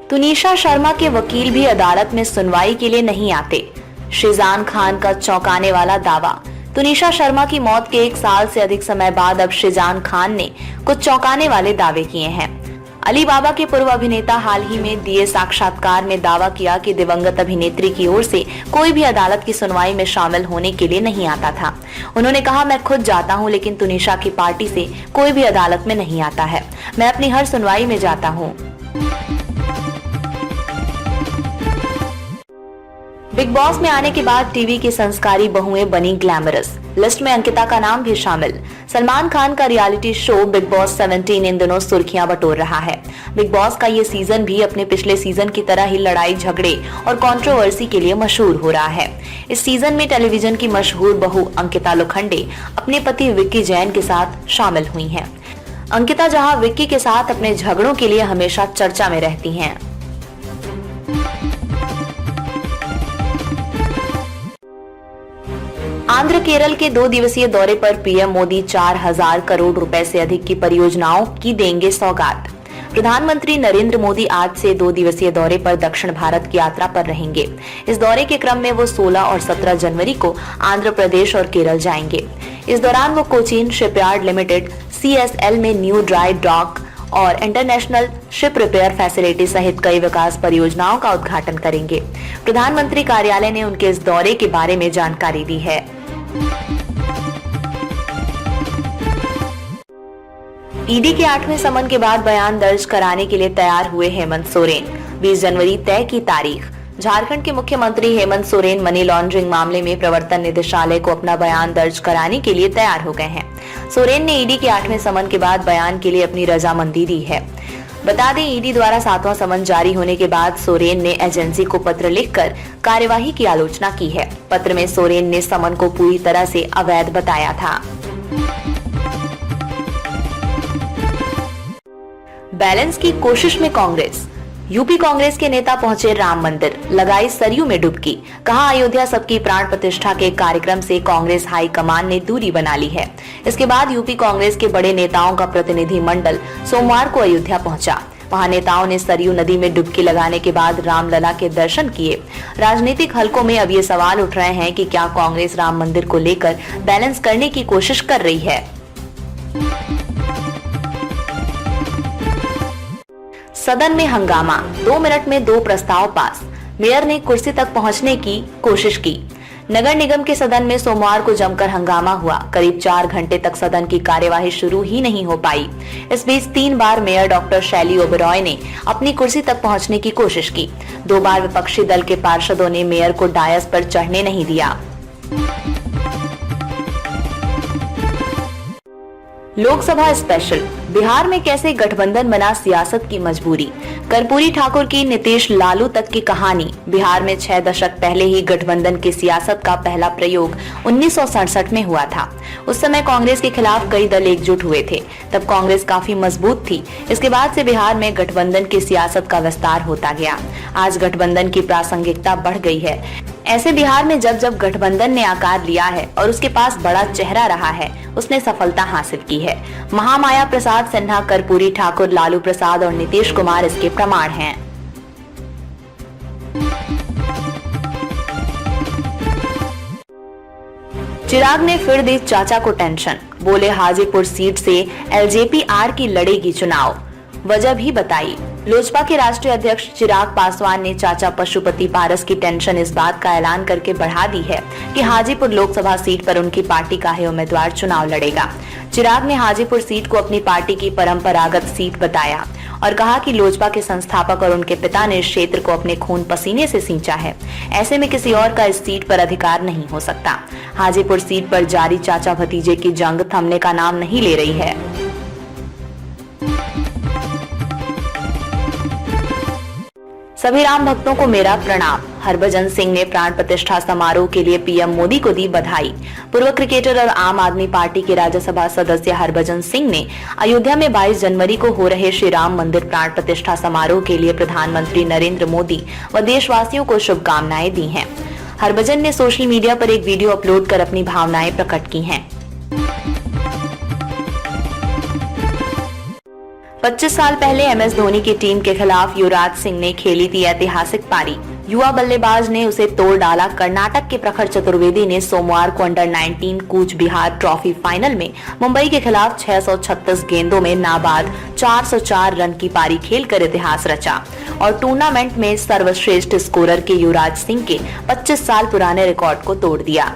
तुनिशा शर्मा के वकील भी अदालत में सुनवाई के लिए नहीं आते। शिजान खान का चौंकाने वाला दावा। तुनिशा शर्मा की मौत के 1 साल से अधिक समय बाद अब शिजान खान ने कुछ चौंकाने वाले दावे किए हैं। अली बाबा के पूर्व अभिनेता हाल ही में दिए साक्षात्कार में दावा किया कि दिवंगत अभिनेत्री की ओर से कोई भी अदालत की सुनवाई में शामिल होने के लिए नहीं आता था। उन्होंने कहा, मैं खुद जाता हूं, लेकिन तुनिशा की पार्टी से कोई भी अदालत में नहीं आता है। मैं अपनी हर सुनवाई में जाता हूं। बिग बॉस में आने के बाद टीवी की संस्कारी बहुएं बनी ग्लैमरस। लिस्ट में अंकिता का नाम भी शामिल। सलमान खान का रियलिटी शो बिग बॉस 17 इन दिनों सुर्खियां बटोर रहा है। बिग बॉस का ये सीजन भी अपने पिछले सीजन की तरह ही लड़ाई झगड़े और कंट्रोवर्सी के लिए मशहूर हो रहा है। इस सीजन में टेलीविजन की मशहूर बहू अंकिता लोखंडे अपने पति विक्की जैन के साथ शामिल हुई हैं। अंकिता जहां विक्की के साथ अपने झगड़ों के लिए हमेशा चर्चा में रहती हैं। आंध्र केरल के 2 दिवसीय दौरे पर पीएम मोदी 4000 करोड़ रुपए से अधिक की परियोजनाओं की देंगे सौगात। प्रधानमंत्री नरेंद्र मोदी आज से 2 दिवसीय दौरे पर दक्षिण भारत की यात्रा पर रहेंगे। इस दौरे के क्रम में वो 16 और 17 जनवरी को आंध्र प्रदेश और केरल जाएंगे। इस दौरान वो कोचीन शिपयार्ड लिमिटेड CSL में न्यू ड्राई डॉक और इंटरनेशनल शिप रिपेयर फैसिलिटी सहित कई विकास परियोजनाओं का उद्घाटन करेंगे। प्रधानमंत्री कार्यालय ने उनके इस दौरे के बारे में जानकारी दी है। ईडी के 8वें समन के बाद बयान दर्ज कराने के लिए तैयार हुए हेमंत सोरेन। 20 जनवरी तय की तारीख। झारखंड के मुख्यमंत्री हेमंत सोरेन मनी लॉन्ड्रिंग मामले में प्रवर्तन निदेशालय को अपना बयान दर्ज कराने के लिए तैयार हो गए हैं। सोरेन ने ईडी के 8वें समन के बाद बयान के लिए अपनी रजामंदी दी है। बता दें, ईडी द्वारा 7वां समन जारी होने के बाद सोरेन ने एजेंसी को पत्र लिखकर कार्यवाही की आलोचना की है। पत्र में सोरेन ने समन को पूरी तरह से अवैध बताया था। बैलेंस की कोशिश में कांग्रेस। यूपी कांग्रेस के नेता पहुंचे राम मंदिर, लगाई सरयू में डुबकी। कहा, अयोध्या सबकी प्राण प्रतिष्ठा के कार्यक्रम से कांग्रेस हाईकमान ने दूरी बना ली है। इसके बाद यूपी कांग्रेस के बड़े नेताओं का प्रतिनिधि मंडल सोमवार को अयोध्या पहुंचा। वहां नेताओं ने सरयू नदी में डुबकी लगाने के बाद रामलला के दर्शन किए। राजनीतिक हलकों में अब ये सवाल उठ रहे हैं कि क्या कांग्रेस राम मंदिर को लेकर बैलेंस करने की कोशिश कर रही है। सदन में हंगामा। 2 मिनट में 2 प्रस्ताव पास। मेयर ने कुर्सी तक पहुंचने की कोशिश की। नगर निगम के सदन में सोमवार को जमकर हंगामा हुआ। करीब 4 घंटे तक सदन की कार्यवाही शुरू ही नहीं हो पाई। इस बीच 3 बार मेयर डॉक्टर शैली ओबेरॉय ने अपनी कुर्सी तक पहुंचने की कोशिश की। 2 बार विपक्षी दल के पार्षदों ने मेयर को डायस पर चढ़ने नहीं दिया। लोकसभा स्पेशल। बिहार में कैसे गठबंधन बना सियासत की मजबूरी। कर्पूरी ठाकुर की नीतीश लालू तक की कहानी। बिहार में 6 दशक पहले ही गठबंधन की सियासत का पहला प्रयोग 1967 में हुआ था। उस समय कांग्रेस के खिलाफ कई दल एकजुट हुए थे। तब कांग्रेस काफी मजबूत थी। इसके बाद से बिहार में गठबंधन की सियासत का विस्तार होता गया। आज गठबंधन की प्रासंगिकता बढ़ गई है। ऐसे बिहार में जब जब गठबंधन ने आकार लिया है और उसके पास बड़ा चेहरा रहा है, उसने सफलता हासिल की है। महामाया प्रसाद सिन्हा, कर्पूरी ठाकुर, लालू प्रसाद और नीतीश कुमार इसके प्रमाण हैं। चिराग ने फिर दी चाचा को टेंशन। बोले, हाजीपुर सीट से LJP-R की लड़ेगी चुनाव। वजह भी बताई। लोजपा के राष्ट्रीय अध्यक्ष चिराग पासवान ने चाचा पशुपति पारस की टेंशन इस बात का ऐलान करके बढ़ा दी है कि हाजीपुर लोकसभा सीट पर उनकी पार्टी का ही उम्मीदवार चुनाव लड़ेगा। चिराग ने हाजीपुर सीट को अपनी पार्टी की परंपरागत सीट बताया और कहा कि लोजपा के संस्थापक और उनके पिता ने इस क्षेत्र को अपने खून पसीने से सींचा है। ऐसे में किसी और का इस सीट पर अधिकार नहीं हो सकता। हाजीपुर सीट पर जारी चाचा भतीजे की जंग थमने का नाम नहीं ले रही है। सभी राम भक्तों को मेरा प्रणाम। हरभजन सिंह ने प्राण प्रतिष्ठा समारोह के लिए पीएम मोदी को दी बधाई। पूर्व क्रिकेटर और आम आदमी पार्टी के राज्यसभा सदस्य हरभजन सिंह ने अयोध्या में 22 जनवरी को हो रहे श्री राम मंदिर प्राण प्रतिष्ठा समारोह के लिए प्रधानमंत्री नरेंद्र मोदी व देशवासियों को शुभकामनाएं दी हैं। हरभजन ने सोशल मीडिया पर एक वीडियो अपलोड कर अपनी भावनाएं प्रकट की हैं। 25 साल पहले एमएस धोनी की टीम के खिलाफ युवराज सिंह ने खेली थी ऐतिहासिक पारी। युवा बल्लेबाज ने उसे तोड़ डाला। कर्नाटक के प्रखर चतुर्वेदी ने सोमवार को under 19 Cooch Behar trophy final में मुंबई के खिलाफ 636 गेंदों में नाबाद 404 रन की पारी खेलकर इतिहास रचा और टूर्नामेंट में सर्वश्रेष्ठ स्कोरर के युवराज सिंह के 25 साल पुराने रिकॉर्ड को तोड़ दिया।